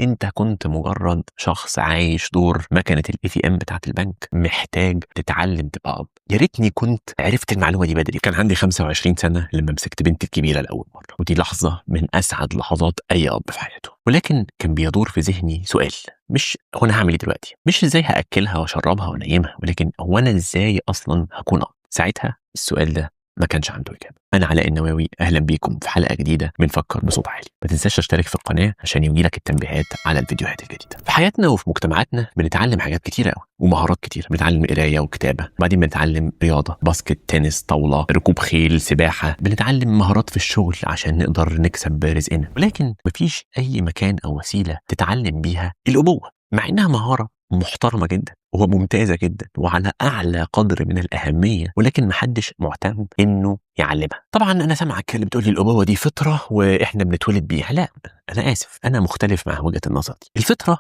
انت كنت مجرد شخص عايش دور مكنه ATM بتاعه البنك، محتاج تتعلم تبقى اب. يا ريتني كنت عرفت المعلومه دي بدري. كان عندي 25 سنه لما مسكت بنتي الكبيره لاول مره، ودي لحظه من اسعد لحظات اي اب في حياته. ولكن كان بيدور في ذهني سؤال، مش هو انا هعمل ايه دلوقتي، مش ازاي هاكلها واشربها وانيمها، ولكن هو انا ازاي اصلا هكون اب. ساعتها السؤال ده ما كانش عنده إجابة. أنا علاء النواوي، أهلا بيكم في حلقة جديدة من فكر بصوت عالي. ما تنساش تشترك في القناة عشان يجيلك التنبيهات على الفيديوهات الجديدة. في حياتنا وفي مجتمعاتنا بنتعلم حاجات كتيرة قوي ومهارات كتيرة. بنتعلم قراية وكتابة، وبعدين بنتعلم رياضة، باسكت، تنس، طاولة، ركوب خيل، سباحة. بنتعلم مهارات في الشغل عشان نقدر نكسب رزقنا. ولكن مفيش أي مكان أو وسيلة تتعلم بيها الأبوة، مع إنها مهارة محترمة جدا وممتازة جدا وعلى أعلى قدر من الأهمية، ولكن محدش مهتم إنه يعلمها. طبعا أنا سامعك اللي بتقولي الأبوة دي فطرة وإحنا بنتولد بيها. لا، أنا آسف، أنا مختلف مع وجهة النظر دي. الفطرة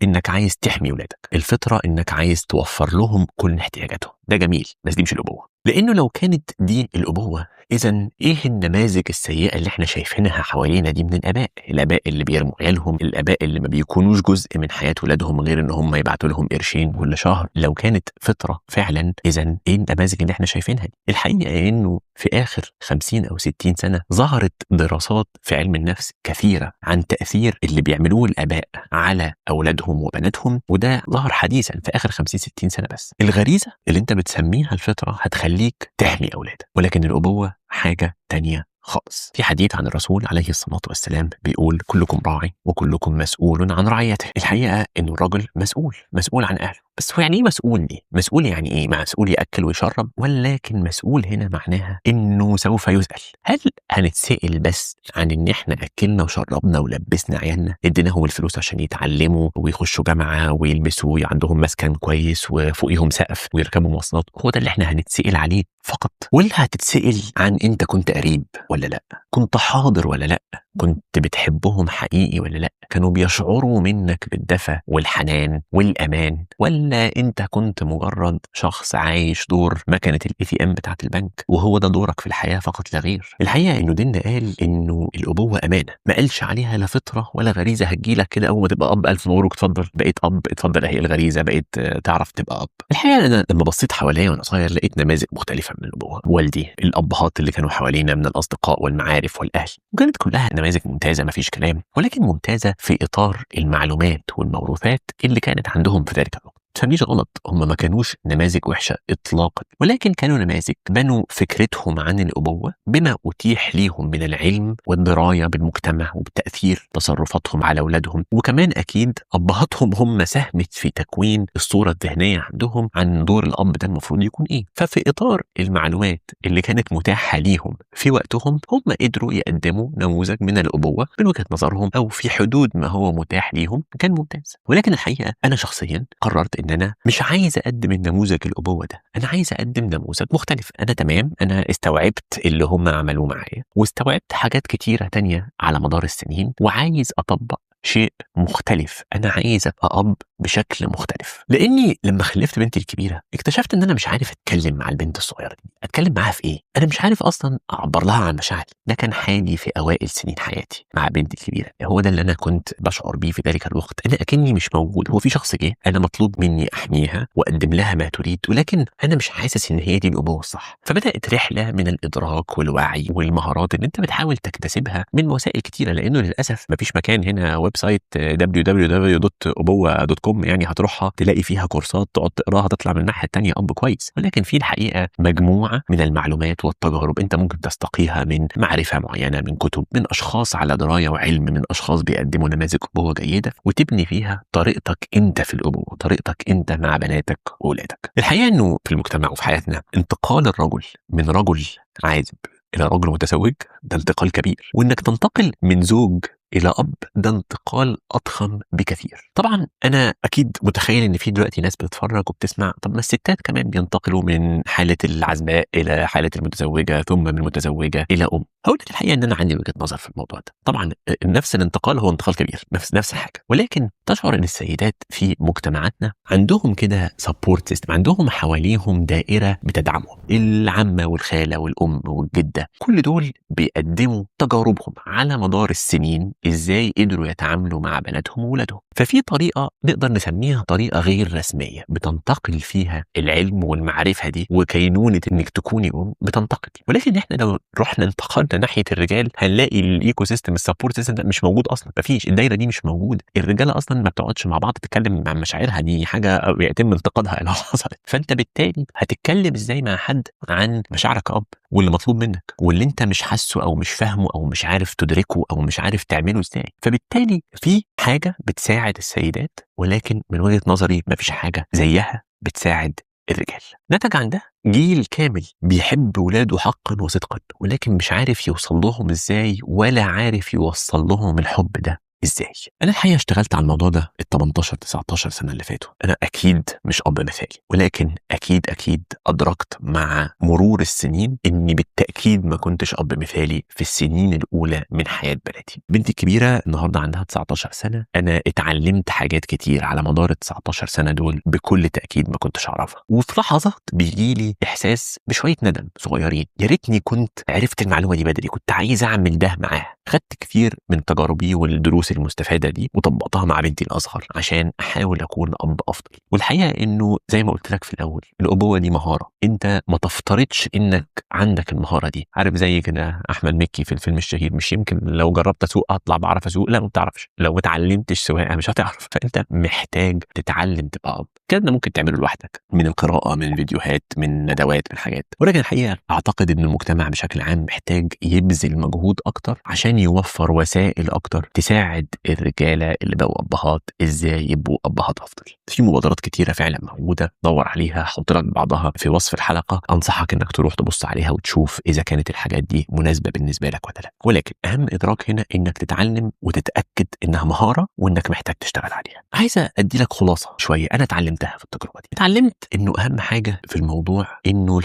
إنك عايز تحمي ولادك، الفطرة إنك عايز توفر لهم كل احتياجاتهم، ده جميل، بس دي مش الأبوة. لأنه لو كانت دي الأبوة، إذن إيه النماذج السيئة اللي إحنا شايفينها حوالينا دي من الآباء اللي بيرموا عيالهم، الآباء اللي ما بيكونوش جزء من حياة ولادهم غير إن هم يبعتوا لهم قرشين كل شهر؟ لو كانت فطرة فعلا، إذن إيه النماذج اللي إحنا شايفينها دي؟ الحقيقة إنه في آخر 50 أو 60 سنة ظهرت دراسات في علم النفس كثيرة عن تأثير اللي بيعملوه الآباء على أولادهم وبناتهم، وده ظهر حديثا في آخر 50-60 سنة بس. الغريزة اللي أنت بتسميها الفطرة هتخليك تحمي أولادك، ولكن الأبوة حاجة تانية خالص. في حديث عن الرسول عليه الصلاة والسلام بيقول كلكم راعي وكلكم مسؤول عن رعيته. الحقيقة إنه الرجل مسؤول عن أهله. بس هو يعني إيه مسؤول دي؟ مسؤول يعني إيه؟ مسؤول يأكل ويشرب، ولكن مسؤول هنا معناها إنه سوف يسأل. هل هنتسأل بس عن إن إحنا أكلنا وشربنا ولبسنا عيالنا، اديناهم الفلوس عشان يتعلموا ويخشوا جامعة ويلبسوا عندهم مسكن كويس وفوقيهم سقف ويركبوا مواصلات، هو ده اللي إحنا هنتسأل عليه فقط؟ ولا هتتسأل عن أنت كنت قريب ولا لأ؟ كنت حاضر ولا لأ؟ كنت بتحبهم حقيقي ولا لأ؟ كانوا بيشعروا منك بالدفى والحنان والأمان؟ ولا أنت كنت مجرد شخص عايش دور مكنة ATM بتاعة البنك وهو ده دورك في الحياة فقط لا غير؟ الحقيقة إنه ديننا قال إنه الأبوة أمانة، ما قالش عليها لا فطرة ولا غريزة هتجيلك كده أول ما تبقى أب ألف مبروك اتفضل بقيت أب، اتفضل أهي الغريزة بقيت تعرف تبقى أب. الحقيقة أنا لما بصيت حواليا وأنا صغير لقيت نماذج مختلفة من الأبوة. والدي، الأبهات اللي كانوا حوالينا من الأصدقاء والمعارف والأهل، وكانت كلها نماذج ممتازة مفيش كلام، ولكن ممتازة في إطار المعلومات والموروثات اللي كانت عندهم في ذلك الوقت. تفهمنيش غلط، هم ما كانوش نماذج وحشة إطلاقا، ولكن كانوا نماذج بنوا فكرتهم عن الأبوة بما أتيح ليهم من العلم والدراية بالمجتمع وبتأثير تصرفاتهم على أولادهم. وكمان أكيد أبهاتهم هم ساهمت في تكوين الصورة الذهنية عندهم عن دور الأب ده المفروض يكون إيه. ففي إطار المعلومات اللي كانت متاحة ليهم في وقتهم، هم قدروا يقدموا نموذج من الأبوة من وجهة نظرهم أو في حدود ما هو متاح ليهم كان ممتاز. ولكن الحقيقة أنا شخصيا قررت إن أنا مش عايز أقدم النموذج الأبوة ده، أنا عايز أقدم نموذج مختلف. أنا تمام، أنا استوعبت اللي هم عملوه معايا واستوعبت حاجات كتيرة تانية على مدار السنين، وعايز أطبق شيء مختلف. أنا عايز أبقى أب بشكل مختلف، لأني لما خلفت بنتي الكبيرة اكتشفت إن أنا مش عارف أتكلم مع البنت الصغيرة دي. أتكلم معاها في إيه؟ أنا مش عارف أصلا أعبر لها عن مشاعري. ده كان حالي في أوائل سنين حياتي مع بنتي الكبيرة، هو ده اللي أنا كنت بشعر بيه في ذلك الوقت. أنا أكني مش موجود، هو في شخص جه، أنا مطلوب مني أحميها وأقدم لها ما تريد، ولكن أنا مش حاسس إن هي دي الأبوة الصح. فبدأت رحلة من الإدراك والوعي والمهارات اللي أنت بتحاول تكتسبها من وسائل كتيرة، لأنه للأسف مفيش مكان هنا ويب سايت www.obowa.com يعني هتروحها تلاقي فيها كورسات تقعد تقراها تطلع من الناحية التانية أب كويس. ولكن في الحقيقة مجموعة من المعلومات والتجارب أنت ممكن تستقيها من معرفة معينة، من كتب، من أشخاص على دراية وعلم، من أشخاص بيقدموا نماذج أبوة جيدة، وتبني فيها طريقتك أنت في الأبوة، طريقتك أنت مع بناتك وأولادك. الحقيقة إنه في المجتمع وفي حياتنا انتقال الرجل من رجل عازب إلى رجل متزوج ده انتقال كبير، وإنك تنتقل من زوج إلى أب ده انتقال أضخم بكثير. طبعا أنا أكيد متخيل إن في دلوقتي ناس بتتفرج وبتسمع، طب ما الستات كمان بينتقلوا من حالة العزباء إلى حالة المتزوجة ثم من المتزوجة إلى أم. هقول لك الحقيقة إن أنا عندي وجهة نظر في الموضوع ده. طبعا نفس الانتقال هو انتقال كبير، نفس الحاجة، ولكن تشعر إن السيدات في مجتمعاتنا عندهم كده سبورت سيستم، عندهم حواليهم دائرة بتدعمهم، العمة والخالة والأم والجدة، كل دول بيقدموا تجاربهم على مدار السنين ازاي قدروا يتعاملوا مع بناتهم وولادهم. ففي طريقه نقدر نسميها طريقه غير رسميه بتنتقل فيها العلم والمعرفه دي، وكينونه انك تكوني بتنتقل. ولكن احنا لو رحنا انتقلنا ناحيه الرجال هنلاقي الايكو سيستم، السبورت سيستم ده مش موجود اصلا، مفيش، الدايره دي مش موجود. الرجاله اصلا ما بتقعدش مع بعض تتكلم عن مشاعرها، دي حاجه يتم انتقادها لو حصلت. فانت بالتالي هتتكلم ازاي مع حد عن مشاعرك كأب واللي مطلوب منك واللي انت مش حاسه او مش فاهمه او مش عارف تدركه او مش عارف تعمله ازاي. فبالتالي في حاجه بتساعد السيدات، ولكن من وجهه نظري مفيش حاجه زيها بتساعد الرجال. نتج عن ده جيل كامل بيحب ولاده حقا وصدقا، ولكن مش عارف يوصل لهم ازاي ولا عارف يوصل لهم الحب ده ازاي. انا الحقيقه اشتغلت على الموضوع ده ال 18 19 سنه اللي فاتوا. انا اكيد مش اب مثالي، ولكن اكيد ادركت مع مرور السنين اني بالتاكيد ما كنتش اب مثالي في السنين الاولى من حياه بناتي. بنتي الكبيره النهارده عندها 19 سنه. انا اتعلمت حاجات كتير على مدار ال 19 سنه دول بكل تاكيد ما كنتش اعرفها، وفي لحظات بيجي لي احساس بشويه ندم صغيرين، يا ريتني كنت عرفت المعلومه دي بدري، كنت عايز اعمل ده معاها. خدت كتير من تجاربي والدروس المستفاده دي وطبقتها مع بنتي الاصغر عشان احاول اكون اب افضل. والحقيقه انه زي ما قلت لك في الاول، الابوه دي مهاره، انت ما تفترضش انك عندك المهاره دي. عارف زي كده احمد مكي في الفيلم الشهير، مش يمكن لو جربت اسوق اطلع بعرف اسوق؟ لا، ما بتعرفش. لو ما اتعلمتش سواقه مش هتعرف. فانت محتاج تتعلم تبقى اب. كده ممكن تعمله لوحدك من القراءه، من الفيديوهات، من ندوات، من حاجات. ولكن الحقيقه اعتقد ان المجتمع بشكل عام محتاج يبذل مجهود اكتر عشان يوفر وسائل اكتر تساعد الرجاله اللي بقوا ابهات ازاي يبقوا ابهات افضل. في مبادرات كتيره فعلا موجوده، دور عليها، هحط لك بعضها في وصف الحلقه. انصحك انك تروح تبص عليها وتشوف اذا كانت الحاجات دي مناسبه بالنسبه لك ولا لا. ولكن اهم ادراك هنا انك تتعلم وتتاكد انها مهاره وانك محتاج تشتغل عليها. عايزه ادي لك خلاصه شويه انا اتعلمتها في التجربه دي. اتعلمت انه اهم حاجه في الموضوع انه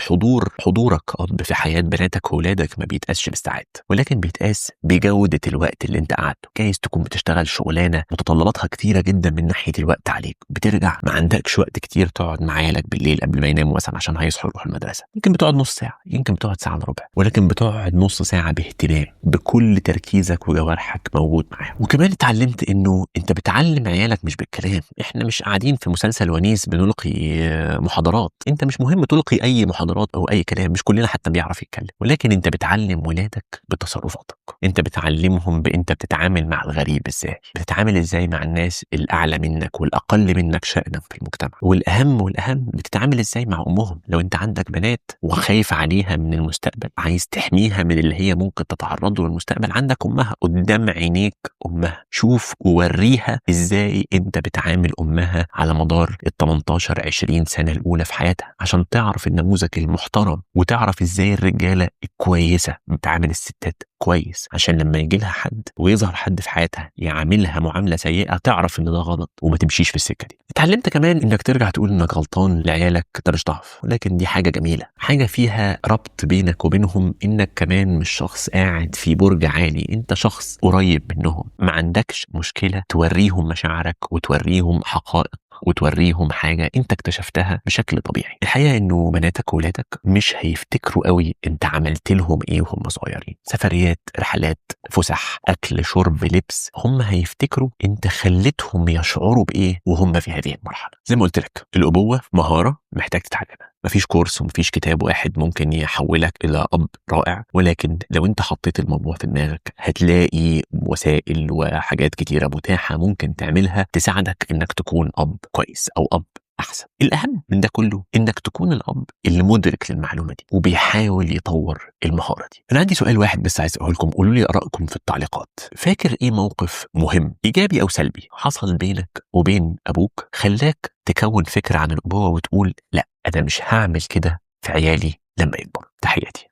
حضورك اب في حياه بناتك واولادك ما بيتقاسش بالساعات، ولكن بيتقاس بجوده الوقت اللي انت قعدته. جايز تكون بتشتغل شغلانه متطلباتها كتيره جدا من ناحيه الوقت عليك، بترجع ما عندكش وقت كتير تقعد مع عيالك بالليل قبل ما يناموا مثلا عشان هيصحوا يروحوا المدرسه. يمكن بتقعد نص ساعه، يمكن بتقعد ساعه الا ربع، ولكن بتقعد نص ساعه باهتمام، بكل تركيزك وجوارحك موجود معاهم. وكمان اتعلمت انه انت بتعلم عيالك مش بالكلام. احنا مش قاعدين في مسلسل ونيس بنلقي محاضرات. انت مش مهم تلقي اي محاضرات او اي كلام، مش كلنا حتى بيعرف يتكلم، ولكن انت بتعلم ولادك بتصرفاتك. انت بتعلمهم انت بتتعامل مع الغريب ازاي، بتتعامل ازاي مع الناس الاعلى منك والاقل منك شأنا في المجتمع. والاهم بتتعامل ازاي مع امهم. لو انت عندك بنات وخايف عليها من المستقبل، عايز تحميها من اللي هي ممكن تتعرض له المستقبل، عندك امها قدام عينيك، امها. شوف ووريها ازاي انت بتعامل امها على مدار ال 18 20 سنه الاولى في حياتها، عشان تعرف النموذج المحترم وتعرف ازاي الرجاله الكويسه بتعامل الستات كويس، عشان لما يجي لها حد ويظهر حد في حياتها يعاملها معامله سيئه تعرف ان ده غلط وما تمشيش في السكه دي. اتعلمت كمان انك ترجع تقول انك غلطان لعيالك، ده مش ضعف، ولكن دي حاجه جميله، حاجه فيها ربط بينك وبينهم، انك كمان مش شخص قاعد في برج عالي، انت شخص قريب منهم، ما عندكش مشكله توريهم مشاعرك وتوريهم حقائق وتوريهم حاجه انت اكتشفتها بشكل طبيعي. الحقيقه انه بناتك وولادك مش هيفتكروا قوي انت عملت لهم ايه وهم صغيرين، سفريات، رحلات، فسح، اكل، شرب، لبس. هم هيفتكروا انت خليتهم يشعروا بايه وهم في هذه المرحله. زي ما قلت لك، الابوه مهاره محتاج تتعلمها. مفيش كورس ومفيش كتاب واحد ممكن يحولك الى اب رائع، ولكن لو انت حطيت الموضوع في دماغك هتلاقي وسائل وحاجات كتيره متاحه ممكن تعملها تساعدك انك تكون اب كويس او اب احسن. الاهم من ده كله انك تكون الاب اللي مدرك للمعلومه دي وبيحاول يطور المهاره دي. انا عندي سؤال واحد بس عايز اقول لكم، قولوا لي ارائكم في التعليقات. فاكر ايه موقف مهم ايجابي او سلبي حصل بينك وبين ابوك خلاك تكون فكره عن الابوه وتقول لا انا مش هعمل كده في عيالي لما يكبر؟ تحياتي.